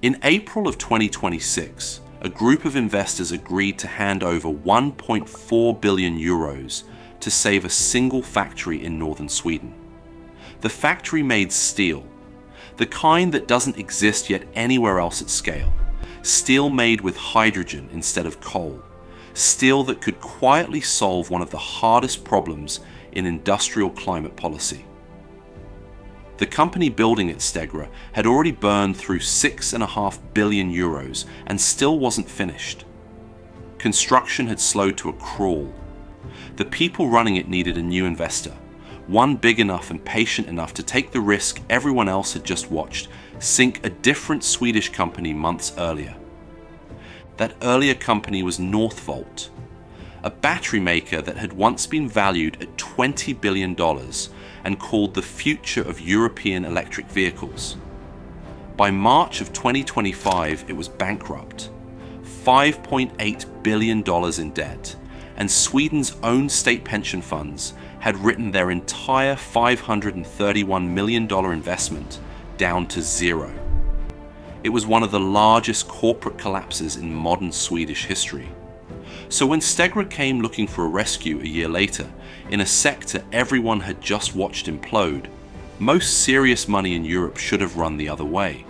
In April of 2026, a group of investors agreed to hand over 1.4 billion euros to save a single factory in northern Sweden. The factory made steel, the kind that doesn't exist yet anywhere else at scale. Steel made with hydrogen instead of coal. Steel that could quietly solve one of the hardest problems in industrial climate policy. The company building at Stegra had already burned through 6.5 billion euros and still wasn't finished. Construction had slowed to a crawl. The people running it needed a new investor, one big enough and patient enough to take the risk everyone else had just watched sink a different Swedish company months earlier. That earlier company was Northvolt, a battery maker that had once been valued at $20 billion and called the future of European electric vehicles. By March of 2025, it was bankrupt, $5.8 billion in debt, and Sweden's own state pension funds had written their entire $531 million investment down to zero. It was one of the largest corporate collapses in modern Swedish history. So when Stegra came looking for a rescue a year later, in a sector everyone had just watched implode, most serious money in Europe should have run the other way.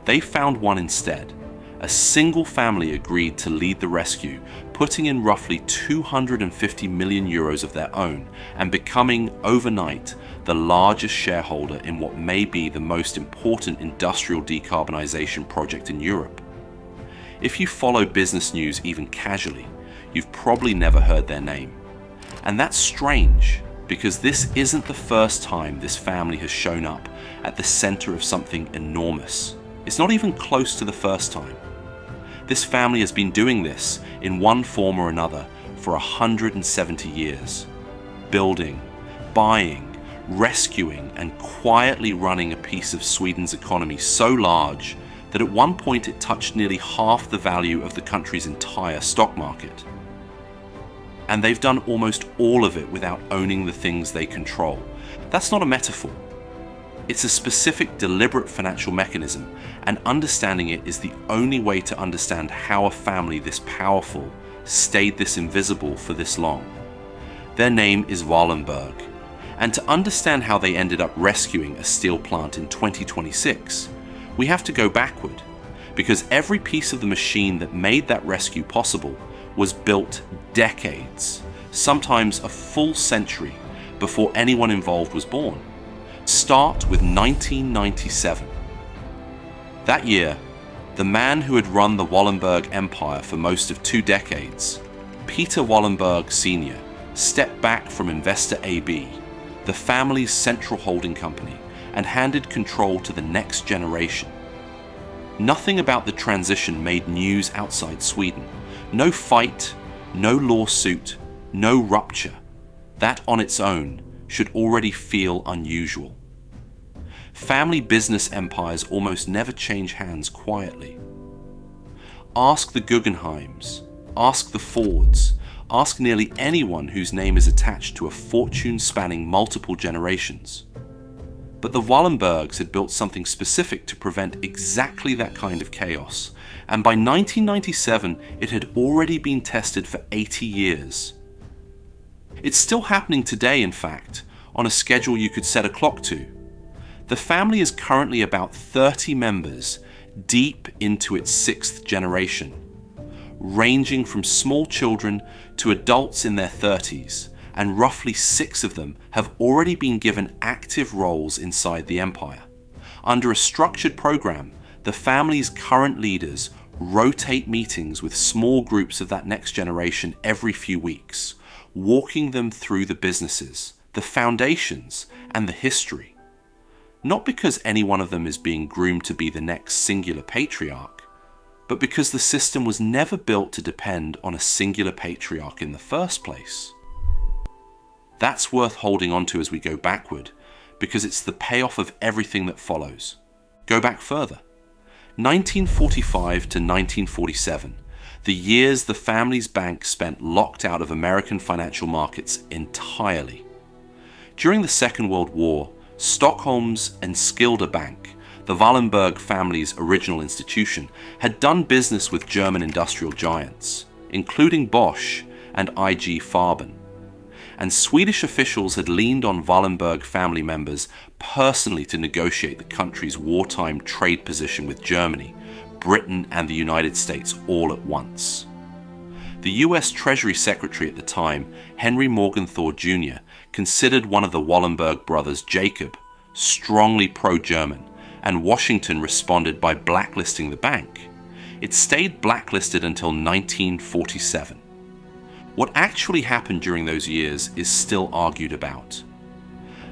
They found one instead. A single family agreed to lead the rescue, putting in roughly 250 million euros of their own and becoming, overnight, the largest shareholder in what may be the most important industrial decarbonization project in Europe. If you follow business news even casually, you've probably never heard their name. And that's strange, because this isn't the first time this family has shown up at the center of something enormous. It's not even close to the first time. This family has been doing this in one form or another for 170 years. Building, buying, rescuing, and quietly running a piece of Sweden's economy so large that at one point it touched nearly half the value of the country's entire stock market. And they've done almost all of it without owning the things they control. That's not a metaphor. It's a specific, deliberate financial mechanism, and understanding it is the only way to understand how a family this powerful stayed this invisible for this long. Their name is Wallenberg, and to understand how they ended up rescuing a steel plant in 2026, we have to go backward, because every piece of the machine that made that rescue possible was built decades, sometimes a full century, before anyone involved was born. Start with 1997. That year, the man who had run the Wallenberg empire for most of 2 decades, Peter Wallenberg Sr., stepped back from Investor AB, the family's central holding company, and handed control to the next generation. Nothing about the transition made news outside Sweden. No fight, no lawsuit, no rupture. That on its own should already feel unusual. Family business empires almost never change hands quietly. Ask the Guggenheims, ask the Fords, ask nearly anyone whose name is attached to a fortune spanning multiple generations. But the Wallenbergs had built something specific to prevent exactly that kind of chaos, and by 1997 it had already been tested for 80 years. It's still happening today, in fact, on a schedule you could set a clock to. The family is currently about 30 members, deep into its 6th generation, ranging from small children to adults in their 30s, and roughly 6 of them have already been given active roles inside the empire. Under a structured program, the family's current leaders rotate meetings with small groups of that next generation every few weeks, walking them through the businesses, the foundations, and the history. Not because any one of them is being groomed to be the next singular patriarch, but because the system was never built to depend on a singular patriarch in the first place. That's worth holding on to as we go backward, because it's the payoff of everything that follows. Go back further. 1945 to 1947, the years the family's bank spent locked out of American financial markets entirely. During the Second World War, Stockholm's Enskilda Bank, the Wallenberg family's original institution, had done business with German industrial giants, including Bosch and IG Farben. And Swedish officials had leaned on Wallenberg family members personally to negotiate the country's wartime trade position with Germany, Britain and the United States all at once. The US Treasury Secretary at the time, Henry Morgenthau Jr., considered one of the Wallenberg brothers, Jacob, strongly pro-German, and Washington responded by blacklisting the bank. It stayed blacklisted until 1947. What actually happened during those years is still argued about.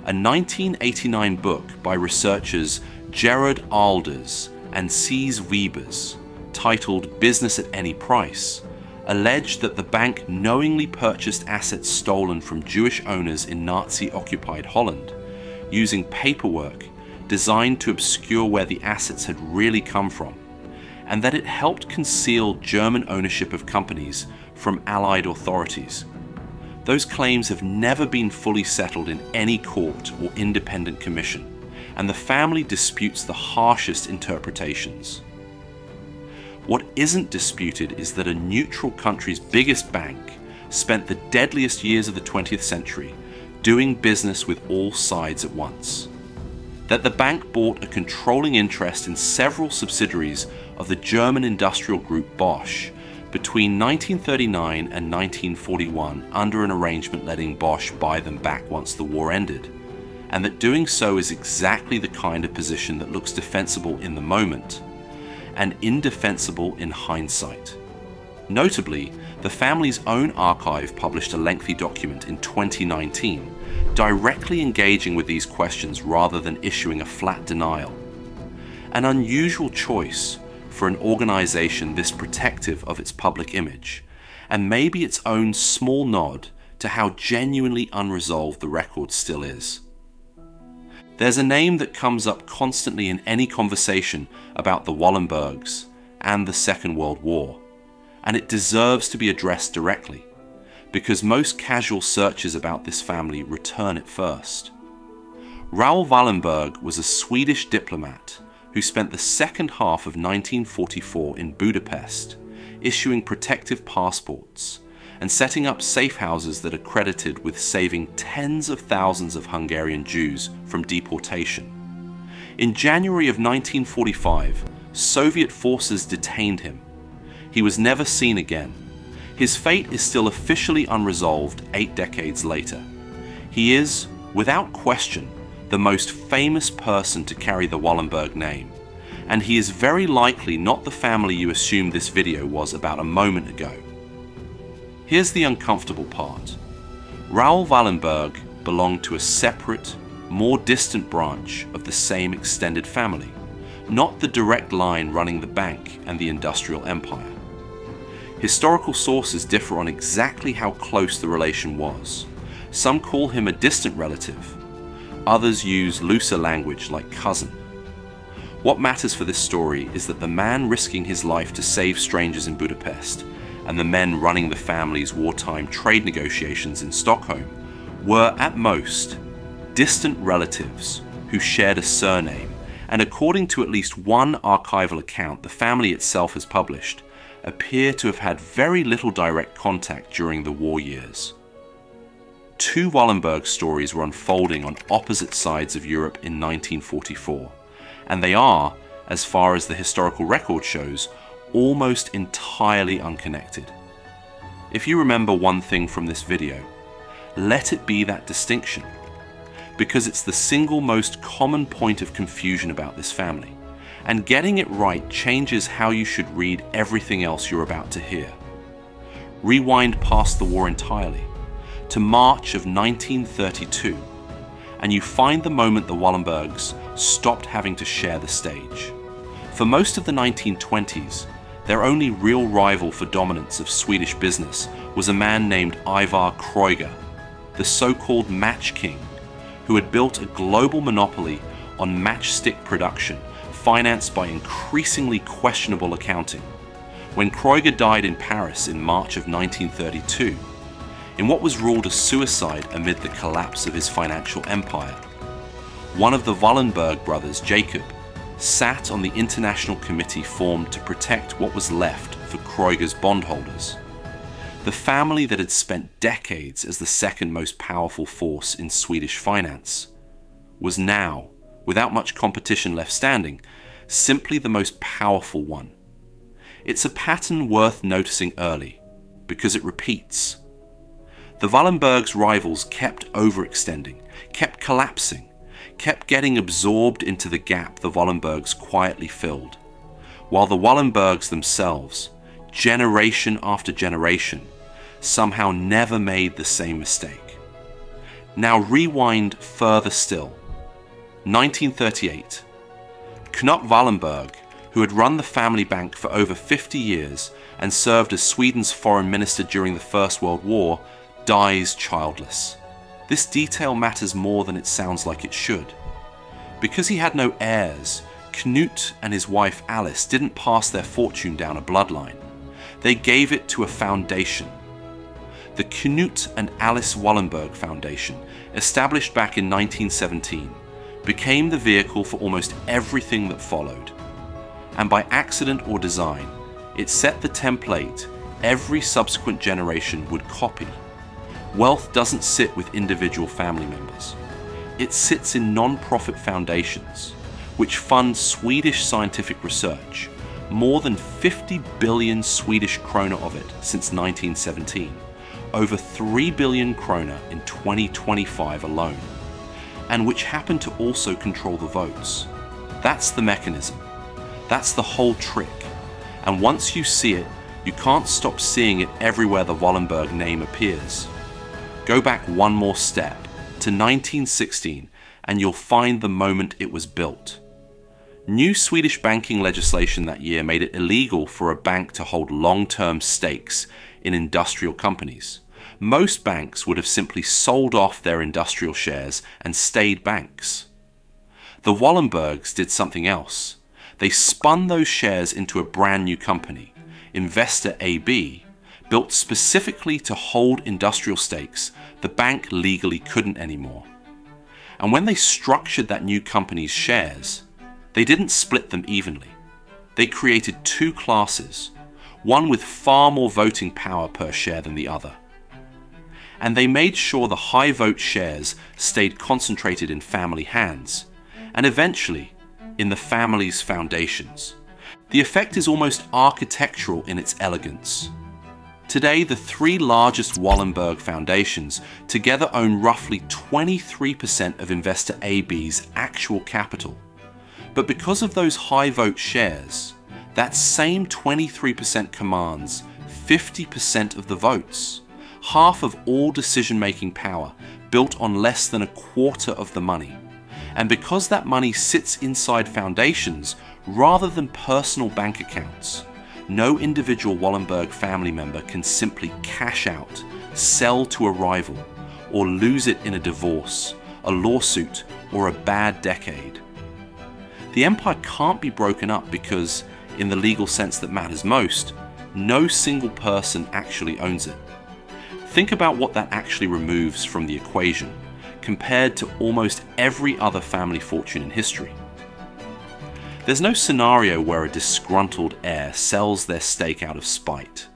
A 1989 book by researchers Gerard Alders and Cees Wiebers, titled Business at Any Price, alleged that the bank knowingly purchased assets stolen from Jewish owners in Nazi-occupied Holland, using paperwork designed to obscure where the assets had really come from, and that it helped conceal German ownership of companies from Allied authorities. Those claims have never been fully settled in any court or independent commission, and the family disputes the harshest interpretations. What isn't disputed is that a neutral country's biggest bank spent the deadliest years of the 20th century doing business with all sides at once. That the bank bought a controlling interest in several subsidiaries of the German industrial group Bosch between 1939 and 1941 under an arrangement letting Bosch buy them back once the war ended, and that doing so is exactly the kind of position that looks defensible in the moment and indefensible in hindsight. Notably, the family's own archive published a lengthy document in 2019 directly engaging with these questions rather than issuing a flat denial. An unusual choice for an organization this protective of its public image, and maybe its own small nod to how genuinely unresolved the record still is. There's a name that comes up constantly in any conversation about the Wallenbergs and the Second World War, and it deserves to be addressed directly, because most casual searches about this family return it first. Raoul Wallenberg was a Swedish diplomat who spent the second half of 1944 in Budapest, issuing protective passports and setting up safe houses that are credited with saving tens of thousands of Hungarian Jews from deportation. In January of 1945, Soviet forces detained him. He was never seen again. His fate is still officially unresolved 8 decades later. He is, without question, the most famous person to carry the Wallenberg name, and he is very likely not the family you assumed this video was about a moment ago. Here's the uncomfortable part. Raoul Wallenberg belonged to a separate, more distant branch of the same extended family, not the direct line running the bank and the industrial empire. Historical sources differ on exactly how close the relation was. Some call him a distant relative. Others use looser language like cousin. What matters for this story is that the man risking his life to save strangers in Budapest and the men running the family's wartime trade negotiations in Stockholm were, at most, distant relatives who shared a surname, and according to at least one archival account the family itself has published, appear to have had very little direct contact during the war years. Two Wallenberg stories were unfolding on opposite sides of Europe in 1944, and they are, as far as the historical record shows, almost entirely unconnected. If you remember one thing from this video, let it be that distinction, because it's the single most common point of confusion about this family, and getting it right changes how you should read everything else you're about to hear. Rewind past the war entirely, to March of 1932, and you find the moment the Wallenbergs stopped having to share the stage. For most of the 1920s, their only real rival for dominance of Swedish business was a man named Ivar Kreuger, the so-called Match King, who had built a global monopoly on matchstick production, financed by increasingly questionable accounting. When Kreuger died in Paris in March of 1932, in what was ruled a suicide amid the collapse of his financial empire, one of the Wallenberg brothers, Jacob, sat on the international committee formed to protect what was left for Kreuger's bondholders. The family that had spent decades as the second most powerful force in Swedish finance was now, without much competition left standing, simply the most powerful one. It's a pattern worth noticing early, because it repeats. The Wallenbergs' rivals kept overextending, kept collapsing, kept getting absorbed into the gap the Wallenbergs quietly filled, while the Wallenbergs themselves, generation after generation, somehow never made the same mistake. Now rewind further still. 1938. Knut Wallenberg, who had run the family bank for over 50 years and served as Sweden's foreign minister during the First World War, dies childless. This detail matters more than it sounds like it should. Because he had no heirs, Knut and his wife Alice didn't pass their fortune down a bloodline. They gave it to a foundation. The Knut and Alice Wallenberg Foundation, established back in 1917, became the vehicle for almost everything that followed. And by accident or design, it set the template every subsequent generation would copy. Wealth doesn't sit with individual family members. It sits in non-profit foundations, which fund Swedish scientific research, more than 50 billion Swedish krona of it since 1917, over 3 billion krona in 2025 alone, and which happen to also control the votes. That's the mechanism. That's the whole trick. And once you see it, you can't stop seeing it everywhere the Wallenberg name appears. Go back one more step, to 1916, and you'll find the moment it was built. New Swedish banking legislation that year made it illegal for a bank to hold long-term stakes in industrial companies. Most banks would have simply sold off their industrial shares and stayed banks. The Wallenbergs did something else. They spun those shares into a brand new company, Investor AB, built specifically to hold industrial stakes the bank legally couldn't anymore. And when they structured that new company's shares, they didn't split them evenly. They created two classes, one with far more voting power per share than the other. And they made sure the high vote shares stayed concentrated in family hands, and eventually in the family's foundations. The effect is almost architectural in its elegance. Today, the three largest Wallenberg foundations together own roughly 23% of Investor AB's actual capital. But because of those high vote shares, that same 23% commands 50% of the votes, half of all decision-making power built on less than a quarter of the money. And because that money sits inside foundations rather than personal bank accounts, no individual Wallenberg family member can simply cash out, sell to a rival, or lose it in a divorce, a lawsuit, or a bad decade. The empire can't be broken up because, in the legal sense that matters most, no single person actually owns it. Think about what that actually removes from the equation, compared to almost every other family fortune in history. There's no scenario where a disgruntled heir sells their stake out of spite.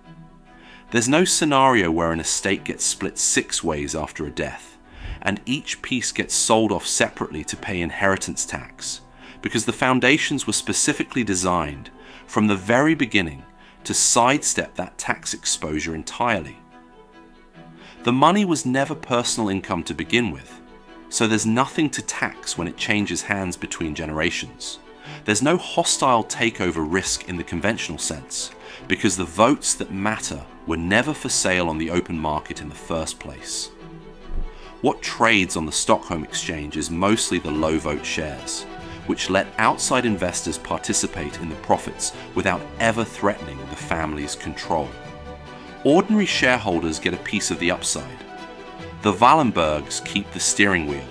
There's no scenario where an estate gets split 6 ways after a death, and each piece gets sold off separately to pay inheritance tax, because the foundations were specifically designed, from the very beginning, to sidestep that tax exposure entirely. The money was never personal income to begin with, so there's nothing to tax when it changes hands between generations. There's no hostile takeover risk in the conventional sense, because the votes that matter were never for sale on the open market in the first place. What trades on the Stockholm exchange is mostly the low vote shares, which let outside investors participate in the profits without ever threatening the family's control. Ordinary shareholders get a piece of the upside. The Wallenbergs keep the steering wheel.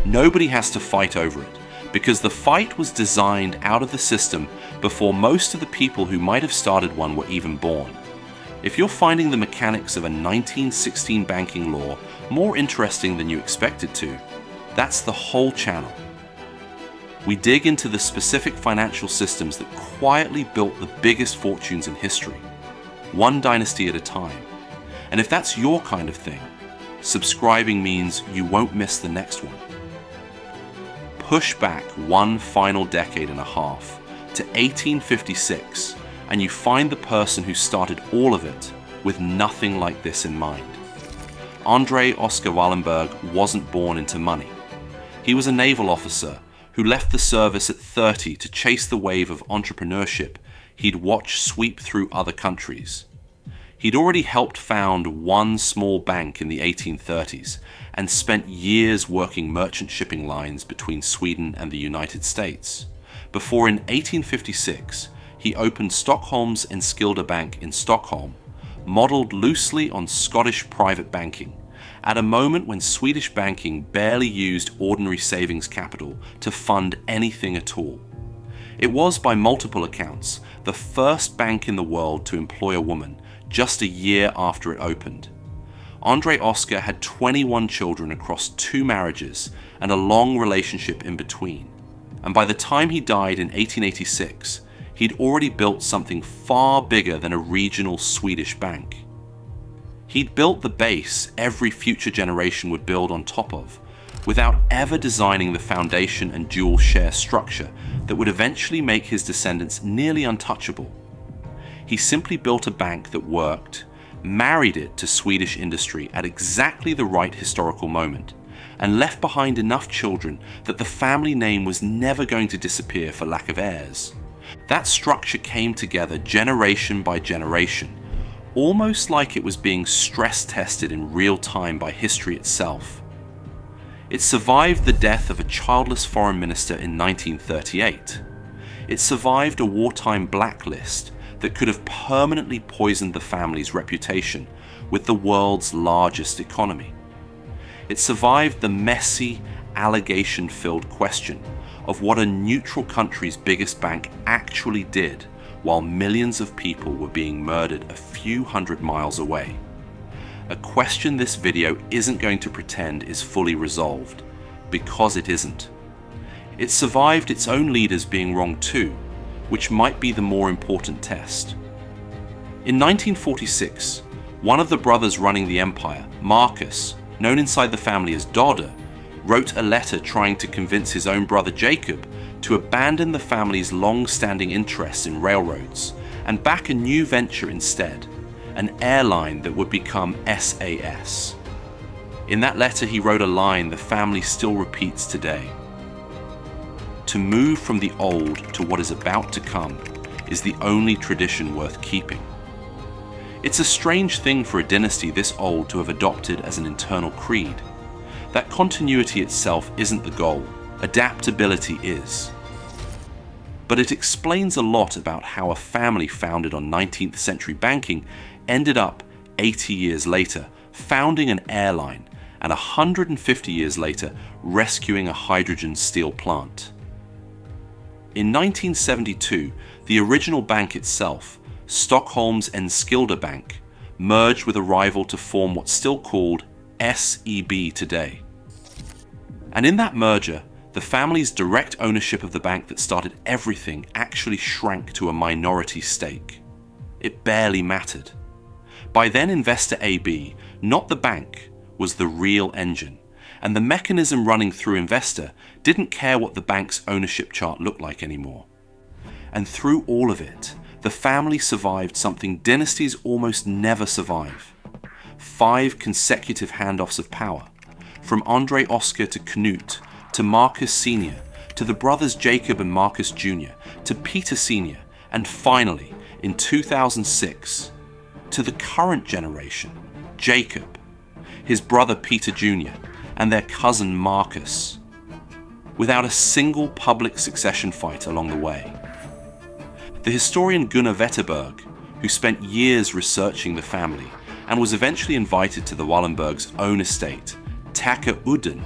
Nobody has to fight over it, because the fight was designed out of the system before most of the people who might have started one were even born. If you're finding the mechanics of a 1916 banking law more interesting than you expected to, that's the whole channel. we dig into the specific financial systems that quietly built the biggest fortunes in history, one dynasty at a time. And if that's your kind of thing, subscribing means you won't miss the next one. Push back one final decade and a half to 1856, and you find the person who started all of it with nothing like this in mind. André Oscar Wallenberg wasn't born into money. He was a naval officer who left the service at 30 to chase the wave of entrepreneurship he'd watched sweep through other countries. He'd already helped found one small bank in the 1830s and spent years working merchant shipping lines between Sweden and the United States, before in 1856 he opened Stockholm's Enskilda Bank in Stockholm, modelled loosely on Scottish private banking, at a moment when Swedish banking barely used ordinary savings capital to fund anything at all. It was, by multiple accounts, the first bank in the world to employ a woman just a year after it opened. André Oscar had 21 children across 2 marriages and a long relationship in between. And by the time he died in 1886, he'd already built something far bigger than a regional Swedish bank. He'd built the base every future generation would build on top of, without ever designing the foundation and dual share structure that would eventually make his descendants nearly untouchable. He simply built a bank that worked, married it to Swedish industry at exactly the right historical moment, and left behind enough children that the family name was never going to disappear for lack of heirs. That structure came together generation by generation, almost like it was being stress tested in real time by history itself. It survived the death of a childless foreign minister in 1938. It survived a wartime blacklist that could have permanently poisoned the family's reputation with the world's largest economy. It survived the messy, allegation-filled question of what a neutral country's biggest bank actually did while millions of people were being murdered a few hundred miles away. A question this video isn't going to pretend is fully resolved, because it isn't. It survived its own leaders being wrong too, which might be the more important test. In 1946, one of the brothers running the empire, Marcus, known inside the family as Dodder, wrote a letter trying to convince his own brother Jacob to abandon the family's long-standing interests in railroads and back a new venture instead, an airline that would become SAS. In that letter he wrote a line the family still repeats today: "To move from the old to what is about to come is the only tradition worth keeping." It's a strange thing for a dynasty this old to have adopted as an internal creed. That continuity itself isn't the goal, adaptability is. But it explains a lot about how a family founded on 19th century banking ended up 80 years later founding an airline and 150 years later rescuing a hydrogen steel plant. In 1972, the original bank itself, Stockholm's Enskilda Bank, merged with a rival to form what's still called SEB today. And in that merger, the family's direct ownership of the bank that started everything actually shrank to a minority stake. It barely mattered. By then, investor AB, not the bank, was the real engine, and the mechanism running through investor didn't care what the bank's ownership chart looked like anymore. And through all of it, the family survived something dynasties almost never survive: 5 consecutive handoffs of power, from André Oscar to Knut, to Marcus Sr., to the brothers Jacob and Marcus Jr., to Peter Sr., and finally, in 2006, to the current generation, Jacob, his brother Peter Jr., and their cousin Marcus, without a single public succession fight along the way. The historian Gunnar Wetterberg, who spent years researching the family and was eventually invited to the Wallenbergs' own estate, Taka Udden,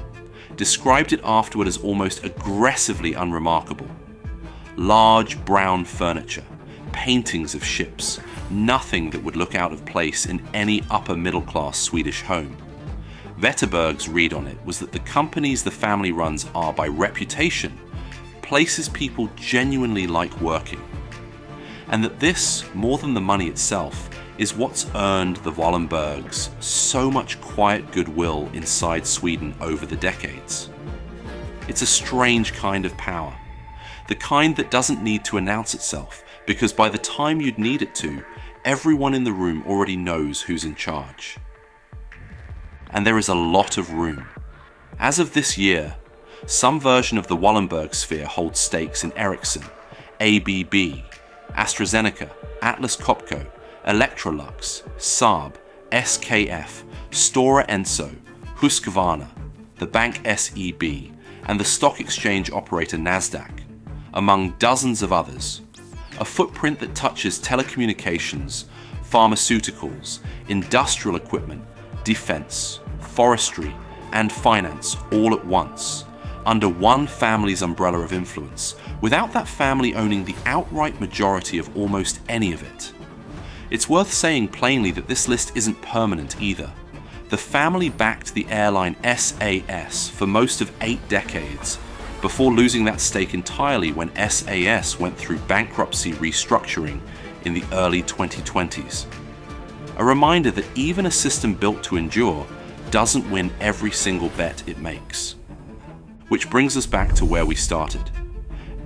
described it afterward as almost aggressively unremarkable. Large brown furniture, paintings of ships, nothing that would look out of place in any upper middle-class Swedish home. Wetterberg's read on it was that the companies the family runs are, by reputation, places people genuinely like working. And that this, more than the money itself, is what's earned the Wallenbergs so much quiet goodwill inside Sweden over the decades. It's a strange kind of power, the kind that doesn't need to announce itself, because by the time you'd need it to, everyone in the room already knows who's in charge. And there is a lot of room. As of this year, some version of the Wallenberg sphere holds stakes in Ericsson, ABB, AstraZeneca, Atlas Copco, Electrolux, Saab, SKF, Stora Enso, Husqvarna, the bank SEB, and the stock exchange operator Nasdaq, among dozens of others. A footprint that touches telecommunications, pharmaceuticals, industrial equipment, defense, forestry, and finance all at once, under one family's umbrella of influence, without that family owning the outright majority of almost any of it. It's worth saying plainly that this list isn't permanent either. The family backed the airline SAS for most of 8 decades, before losing that stake entirely when SAS went through bankruptcy restructuring in the early 2020s. A reminder that even a system built to endure doesn't win every single bet it makes. Which brings us back to where we started.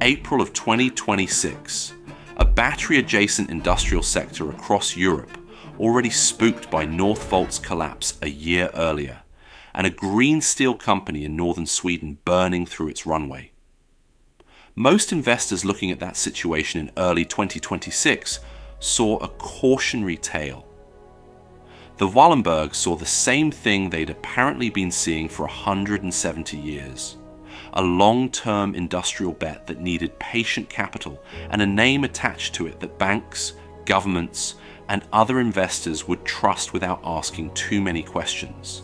April of 2026, a battery-adjacent industrial sector across Europe, already spooked by Northvolt's collapse a year earlier, and a green steel company in northern Sweden burning through its runway. Most investors looking at that situation in early 2026 saw a cautionary tale. The Wallenbergs saw the same thing they'd apparently been seeing for 170 years. A long-term industrial bet that needed patient capital and a name attached to it that banks, governments, and other investors would trust without asking too many questions.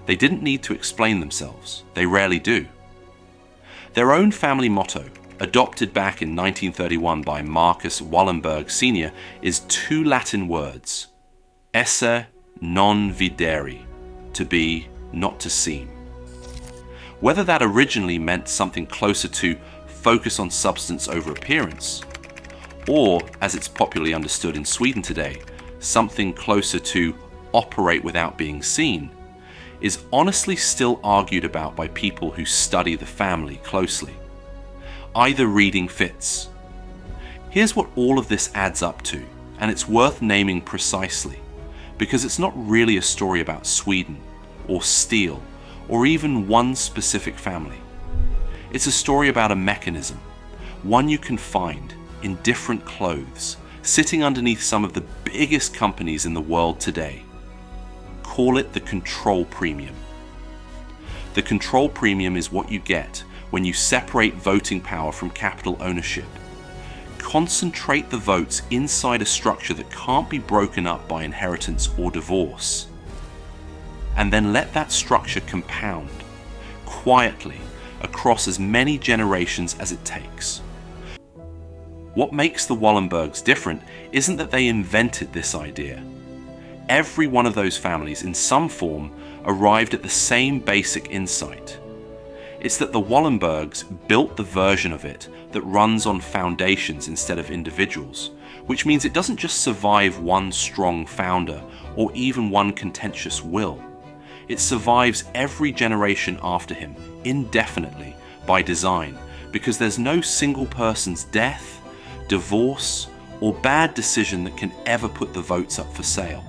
They didn't need to explain themselves. They rarely do. Their own family motto, adopted back in 1931 by Marcus Wallenberg Sr., is 2 Latin words: esse non videri, to be, not to seem. Whether that originally meant something closer to focus on substance over appearance, or, as it's popularly understood in Sweden today, something closer to operate without being seen, is honestly still argued about by people who study the family closely. Either reading fits. Here's what all of this adds up to, and it's worth naming precisely, because it's not really a story about Sweden, or steel, or even one specific family. It's a story about a mechanism, one you can find in different clothes, sitting underneath some of the biggest companies in the world today. Call it the control premium. The control premium is what you get when you separate voting power from capital ownership. Concentrate the votes inside a structure that can't be broken up by inheritance or divorce. And then let that structure compound, quietly, across as many generations as it takes. What makes the Wallenbergs different isn't that they invented this idea. Every one of those families, in some form, arrived at the same basic insight. It's that the Wallenbergs built the version of it that runs on foundations instead of individuals, which means it doesn't just survive one strong founder or even one contentious will. It survives every generation after him, indefinitely, by design, because there's no single person's death, divorce, or bad decision that can ever put the votes up for sale.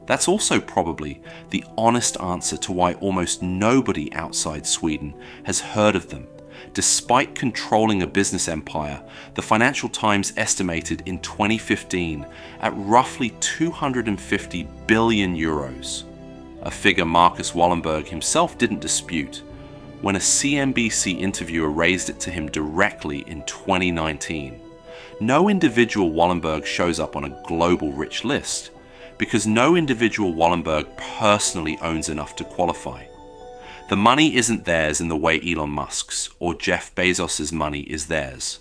That's also probably the honest answer to why almost nobody outside Sweden has heard of them. Despite controlling a business empire, the Financial Times estimated in 2015 at roughly 250 billion euros, a figure Marcus Wallenberg himself didn't dispute, when a CNBC interviewer raised it to him directly in 2019. No individual Wallenberg shows up on a global rich list, because no individual Wallenberg personally owns enough to qualify. The money isn't theirs in the way Elon Musk's or Jeff Bezos's money is theirs.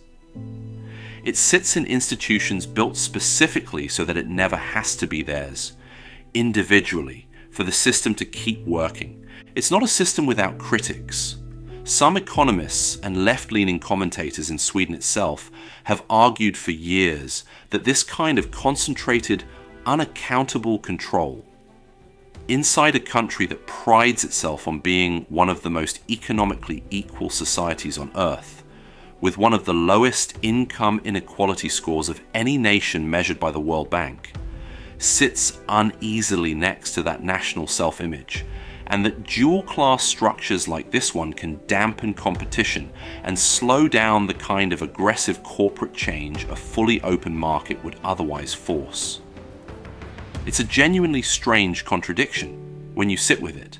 It sits in institutions built specifically so that it never has to be theirs, individually, for the system to keep working. It's not a system without critics. Some economists and left-leaning commentators in Sweden itself have argued for years that this kind of concentrated, unaccountable control inside a country that prides itself on being one of the most economically equal societies on earth, with one of the lowest income inequality scores of any nation measured by the World Bank, sits uneasily next to that national self-image, and that dual-class structures like this one can dampen competition and slow down the kind of aggressive corporate change a fully open market would otherwise force. It's a genuinely strange contradiction when you sit with it.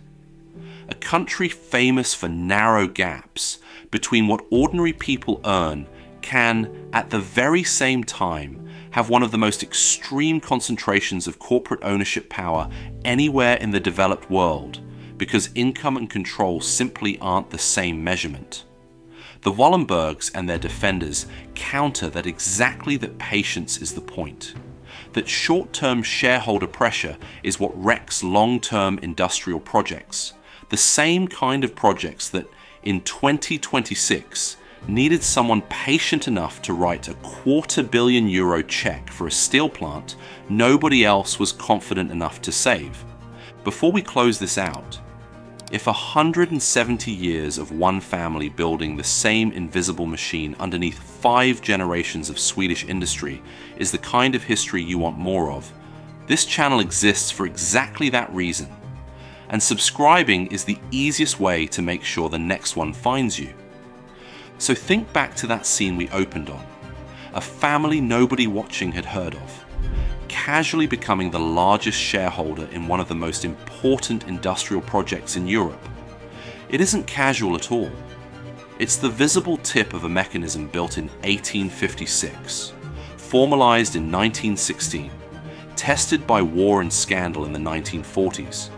A country famous for narrow gaps between what ordinary people earn can, at the very same time, have one of the most extreme concentrations of corporate ownership power anywhere in the developed world, because income and control simply aren't the same measurement. The Wallenbergs and their defenders counter that exactly that patience is the point, that short-term shareholder pressure is what wrecks long-term industrial projects, the same kind of projects that, in 2026, needed someone patient enough to write a €250 million check for a steel plant nobody else was confident enough to save. Before we close this out, if 170 years of one family building the same invisible machine underneath 5 generations of Swedish industry is the kind of history you want more of, this channel exists for exactly that reason. And subscribing is the easiest way to make sure the next one finds you. So think back to that scene we opened on. A family nobody watching had heard of, casually becoming the largest shareholder in one of the most important industrial projects in Europe. It isn't casual at all. It's the visible tip of a mechanism built in 1856, formalized in 1916, tested by war and scandal in the 1940s,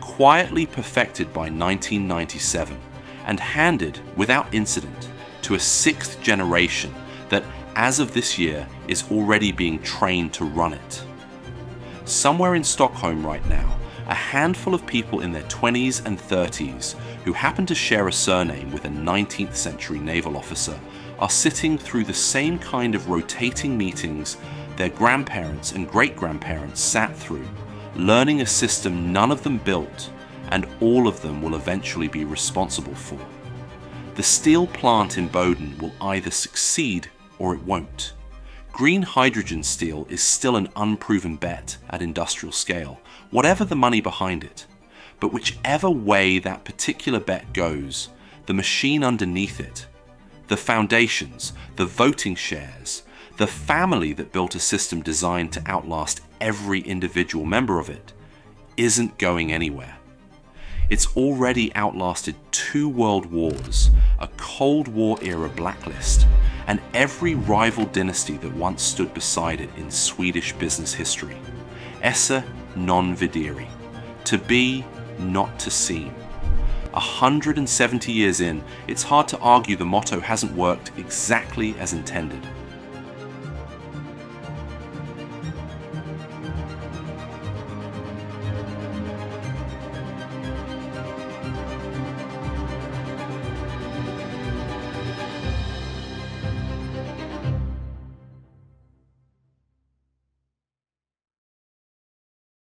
quietly perfected by 1997, and handed, without incident, to a 6th generation that, as of this year, is already being trained to run it. Somewhere in Stockholm right now, a handful of people in their 20s and 30s who happen to share a surname with a 19th century naval officer are sitting through the same kind of rotating meetings their grandparents and great-grandparents sat through, learning a system none of them built and all of them will eventually be responsible for. The steel plant in Boden will either succeed or it won't. Green hydrogen steel is still an unproven bet at industrial scale, whatever the money behind it. But whichever way that particular bet goes, the machine underneath it, the foundations, the voting shares, the family that built a system designed to outlast every individual member of it, isn't going anywhere. It's already outlasted 2 world wars, a Cold War-era blacklist, and every rival dynasty that once stood beside it in Swedish business history. Esse non videre. To be, not to seem. 170 years in, it's hard to argue the motto hasn't worked exactly as intended.